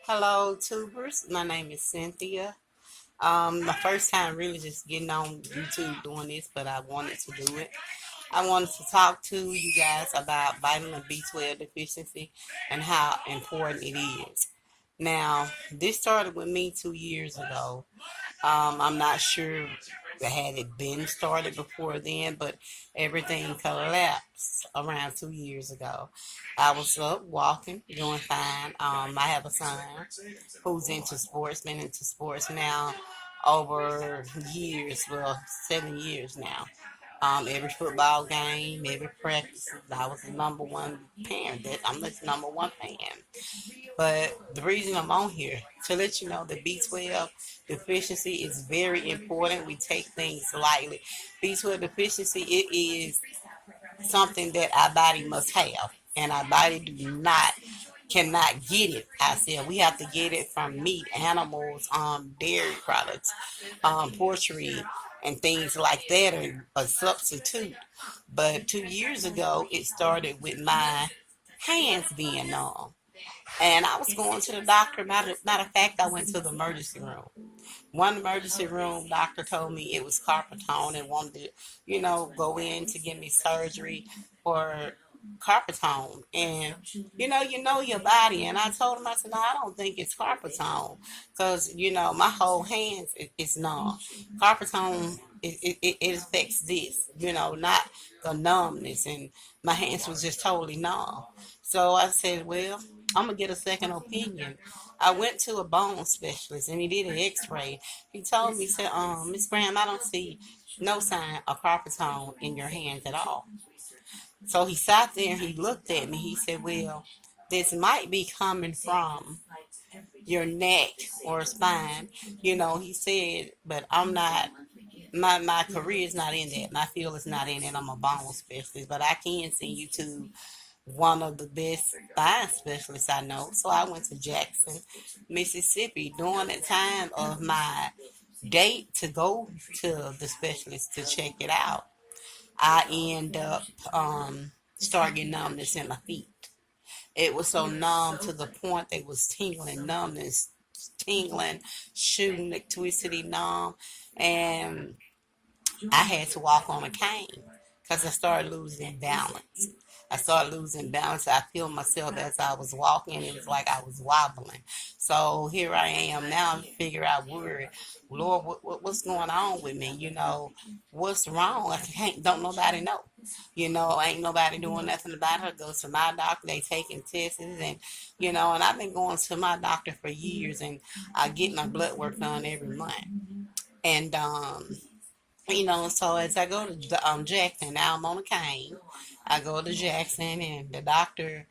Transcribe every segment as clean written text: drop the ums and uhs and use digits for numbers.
Hello, tubers. My name is Cynthia. My first time really just getting on YouTube doing this, but I wanted to do it. I wanted to talk to you guys about vitamin B12 deficiency and how important it is. Now, this started with me 2 years ago. I'm not sure had it been started before then, but everything collapsed around 2 years ago. I was up walking, doing fine. I have a son who's into sports, been into sports now over years, well, 7 years now. Every football game, every practice, I was the number one fan. That I'm the number one fan. But the reason I'm on here to let you know that B12 deficiency is very important. We take things lightly. B12 deficiency it is something that our body must have, and our body do not cannot get it ourselves. We have to get it from meat, animals, dairy products, poultry, and things like that, or a substitute. But 2 years ago, it started with my hands being numb. And I was going to the doctor. Matter of fact, I went to the emergency room. One emergency room doctor told me it was carpal and wanted to, go in to give me surgery for carpal. And you know your body. And I told him, I said, no, I don't think it's carpal because my whole hands is numb. Carpal it affects this, not the numbness, and my hands was just totally numb. So I said, well, I'm gonna get a second opinion. I went to a bone specialist and he did an X-ray. He told me, he said, Miss Graham, I don't see no sign of carpal tunnel in your hands at all. So he sat there and he looked at me. He said, well, this might be coming from your neck or spine. He said, but I'm not, my career is not in that. My field is not in it. I'm a bone specialist, but I can send you to one of the best spine specialists I know. So I went to Jackson, Mississippi during the time of my date to go to the specialist to check it out. I end up start getting numbness in my feet. It was so numb to the point they was tingling, numbness, tingling, shooting, electricity numb, and I had to walk on a cane because I started losing balance. I started losing balance. I feel myself as I was walking. It was like I was wobbling. So here I am now. I'm figure out word, Lord, what's going on with me? What's wrong? I can't. Don't nobody know. Ain't nobody doing nothing about it. I go to my doctor. They taking tests, and I've been going to my doctor for years, and I get my blood work done every month. And so as I go to Jackson, now I'm on a cane. I go to Jackson, and the doctor,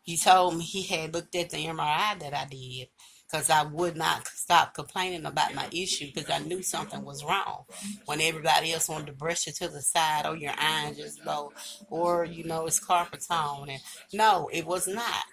he told me he had looked at the MRI that I did because I would not stop complaining about my issue because I knew something was wrong. When everybody else wanted to brush it to the side, or your iron just low, or it's carpal tone, and no, it was not.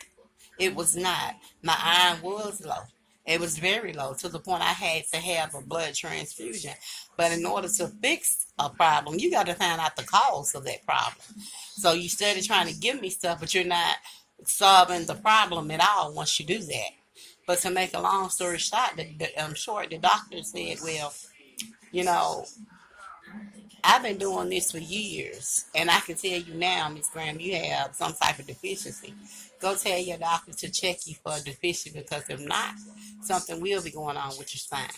It was not. My iron was low. It was very low to the point I had to have a blood transfusion. But in order to fix a problem, you got to find out the cause of that problem. So you started trying to give me stuff, but you're not solving the problem at all once you do that. But to make a long story short, the doctor said, well, you know, I've been doing this for years, and I can tell you now, Miss Graham, you have some type of deficiency. Go tell your doctor to check you for a deficiency because if not, something will be going on with your spine.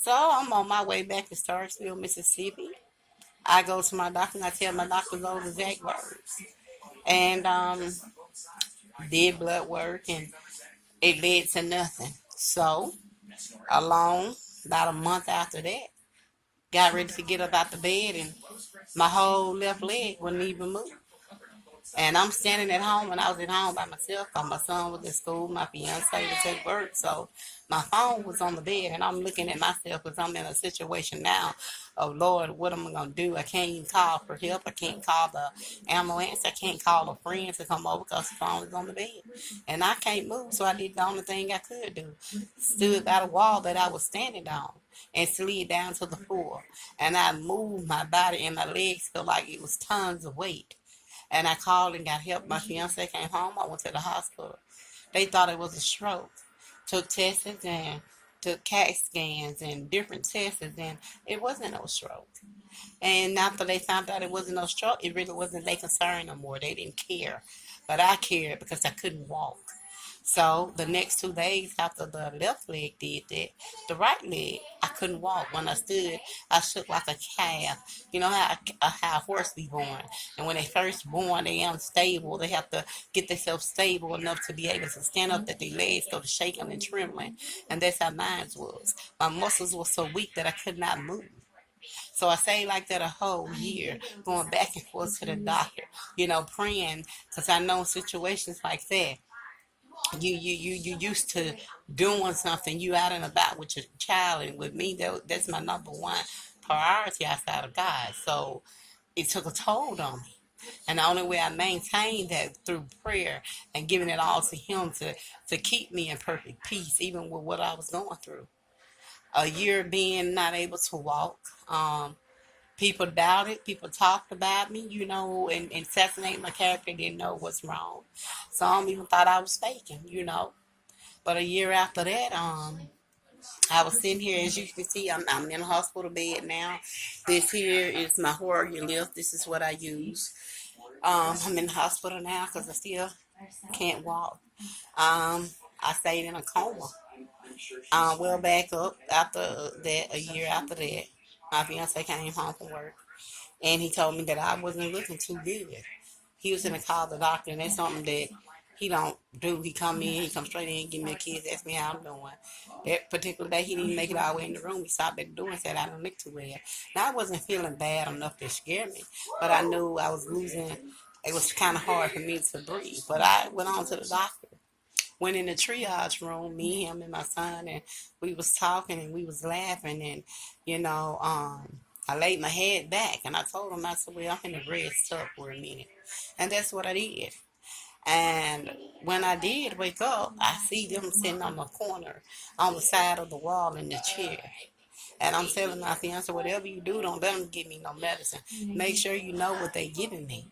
So I'm on my way back to Starksville, Mississippi. I go to my doctor and I tell my doctor those exact words. And did blood work and it led to nothing. So, along about a month after that, got ready to get up out the bed and my whole left leg wouldn't even move. And I'm standing at home, and I was at home by myself because my son was at school, my fiance was at work. So my phone was on the bed, and I'm looking at myself because I'm in a situation now of, Lord, what am I going to do? I can't even call for help. I can't call the ambulance. I can't call a friend to come over because the phone is on the bed. And I can't move, so I did the only thing I could do. Stood by the wall that I was standing on and slid down to the floor. And I moved my body, and my legs felt like it was tons of weight. And I called and got help. My fiance came home. I went to the hospital. They thought it was a stroke. took tests and took CAT scans and different tests, and it wasn't no stroke. And after they found out it wasn't no stroke, it really wasn't their concern no more. They didn't care. But I cared because I couldn't walk. So the next 2 days after the left leg did that, the right leg, I couldn't walk. When I stood, I shook like a calf. You know how a horse be born. And when they first born, they unstable. They have to get themselves stable enough to be able to stand up that their legs go to shaking and trembling. And that's how mine was. My muscles were so weak that I could not move. So I stayed like that a whole year, going back and forth to the doctor, praying, because I know situations like that, you used to doing something, you out and about with your child, and with me, that's my number one priority outside of God. So it took a toll on me. And the only way I maintained that through prayer and giving it all to Him to keep me in perfect peace, even with what I was going through. A year being not able to walk. People doubted, people talked about me, and assassinating my character, didn't know what's wrong. Some even thought I was faking. But a year after that, I was sitting here, as you can see, I'm in a hospital bed now. This here is my Horrier lift. This is what I use. I'm in the hospital now because I still can't walk. Um, I stayed in a coma. Well, back up after that, a year after that, my fiance came home from work. And he told me that I wasn't looking too good. He was gonna call the doctor, and that's something that he don't do. He come in, he come straight in, give me a kiss, ask me how I'm doing. That particular day, he didn't make it all the way in the room. He stopped at the door and said, "I don't look too well." Now, I wasn't feeling bad enough to scare me, but I knew I was losing. It was kind of hard for me to breathe. But I went on to the doctor. Went in the triage room, me, him, and my son, and we was talking and we was laughing, and I laid my head back and I told him, I said, "Well, I'm in the rest tub for a minute," and that's what I did. And when I did wake up, I see them sitting on the corner, on the side of the wall in the chair. And I'm telling my fiance, whatever you do, don't let them give me no medicine. Make sure you know what they giving me.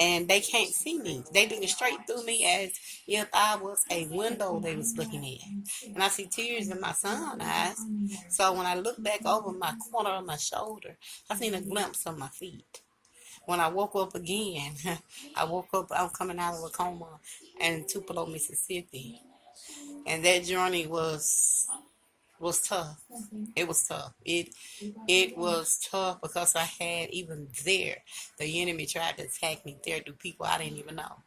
And they can't see me. They looking straight through me as if I was a window they was looking at. And I see tears in my son's eyes. So when I look back over my corner of my shoulder, I seen a glimpse of my feet. When I woke up again, I'm coming out of a coma in Tupelo, Mississippi. And that journey was tough. It was tough. It was tough because I had, even there, the enemy tried to attack me there through people I didn't even know.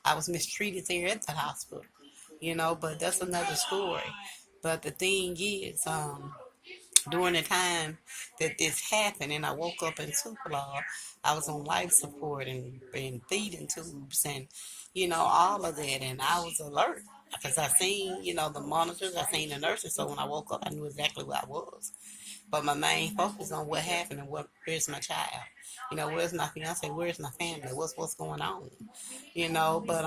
I was mistreated there at the hospital, but that's another story. But the thing is, during the time that this happened and I woke up in Tupelo, I was on life support and feeding tubes and, all of that. And I was alert because I seen, the monitors, I seen the nurses. So when I woke up, I knew exactly where I was. But my main focus on what happened and where's my child? Where's my fiance? Where's my family? What's going on? But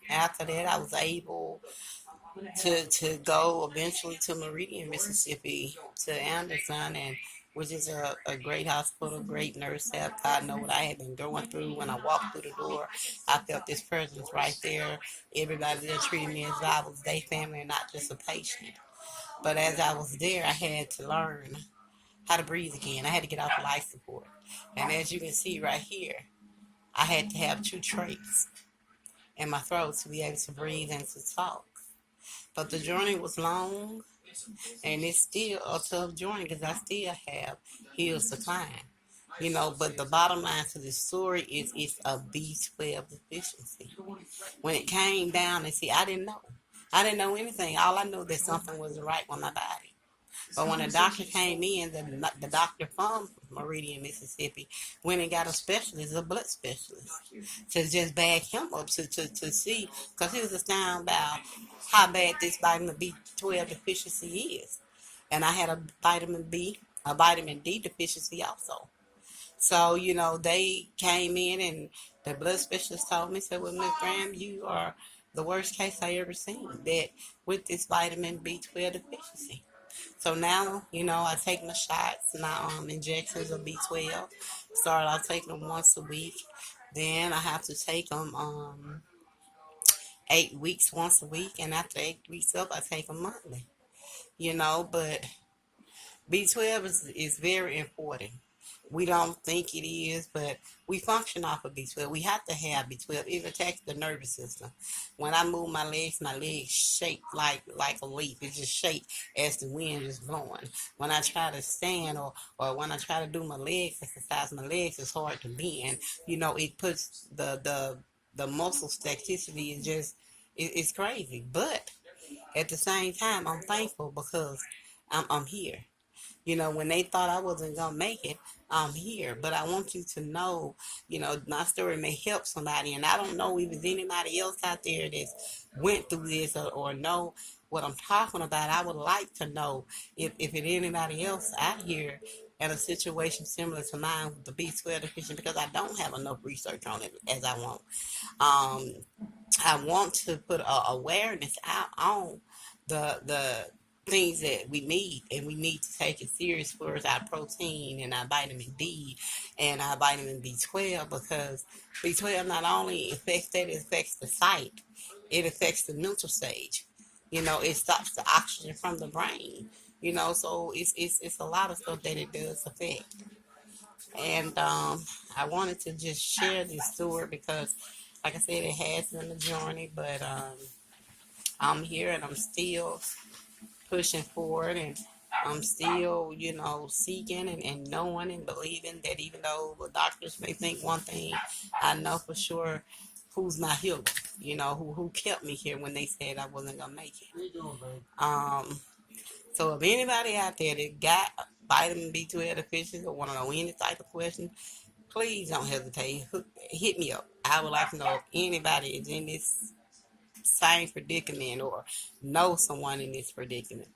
after that I was able to go eventually to Meridian, Mississippi, to Anderson, and which is a great hospital, great nurse staff. God know what I had been going through. When I walked through the door, I felt this presence right there. Everybody there treated me as if I was their family and not just a patient. But as I was there, I had to learn how to breathe again. I had to get off life support. And as you can see right here, I had to have 2 trachs in my throat to be able to breathe and to talk. But the journey was long, and it's still a tough journey because I still have hills to climb. But the bottom line to this story is it's a B12 deficiency. When it came down, and see, I didn't know. I didn't know anything. All I knew that something wasn't right with my body. But when the doctor came in, the doctor from Meridian, Mississippi, went and got a specialist, a blood specialist, to just back him up to see, because he was astounded about how bad this vitamin B12 deficiency is. And I had a vitamin D deficiency also. So, they came in and the blood specialist told me, said, "Well, Miss Graham, you are the worst case I ever seen that with this vitamin B12 deficiency." So now, I take my shots, my injections of B12. Start out taking them once a week. Then I have to take them 8 weeks once a week, and after 8 weeks up, I take them monthly. But B12 is very important. We don't think it is, but we function off of B12. We have to have B12. It attacks the nervous system. When I move my legs shake like a leaf. It just shake as the wind is blowing. When I try to stand or when I try to do my legs exercise, my legs is hard to bend. It puts the muscle spasticity is just it's crazy. But at the same time, I'm thankful because I'm here. When they thought I wasn't going to make it, I'm here. But I want you to know, my story may help somebody. And I don't know if there's anybody else out there that's went through this or know what I'm talking about. I would like to know if it anybody else out here in a situation similar to mine with the B12 deficiency, because I don't have enough research on it as I want. Um, I want to put awareness out on the things that we need, and we need to take it serious for us, our protein and our vitamin D and our vitamin B12, because B12 not only affects that, it affects the sight, it affects the mental stage. It stops the oxygen from the brain. So it's a lot of stuff that it does affect. And I wanted to just share this story because, like I said, it has been a journey, but I'm here and I'm still pushing forward, and I'm still, seeking and knowing and believing that even though the doctors may think one thing, I know for sure who's my healer, who kept me here when they said I wasn't going to make it. Um, so if anybody out there that got vitamin B12 deficiency or want to know any type of question, please don't hesitate. Hit me up. I would like to know if anybody is in this same predicament or know someone in this predicament.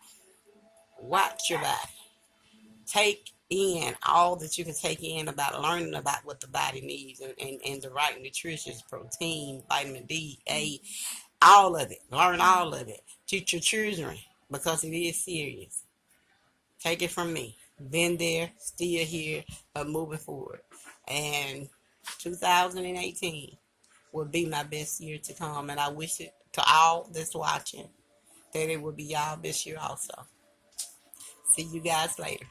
Watch your body. Take in all that you can take in about learning about what the body needs and the right nutrition, protein, vitamin D, A, all of it. Learn all of it. Teach your children because it is serious. Take it from me. Been there, still here, but moving forward. And 2018 will be my best year to come, and I wish it to all that's watching that it will be y'all best year also. See you guys later.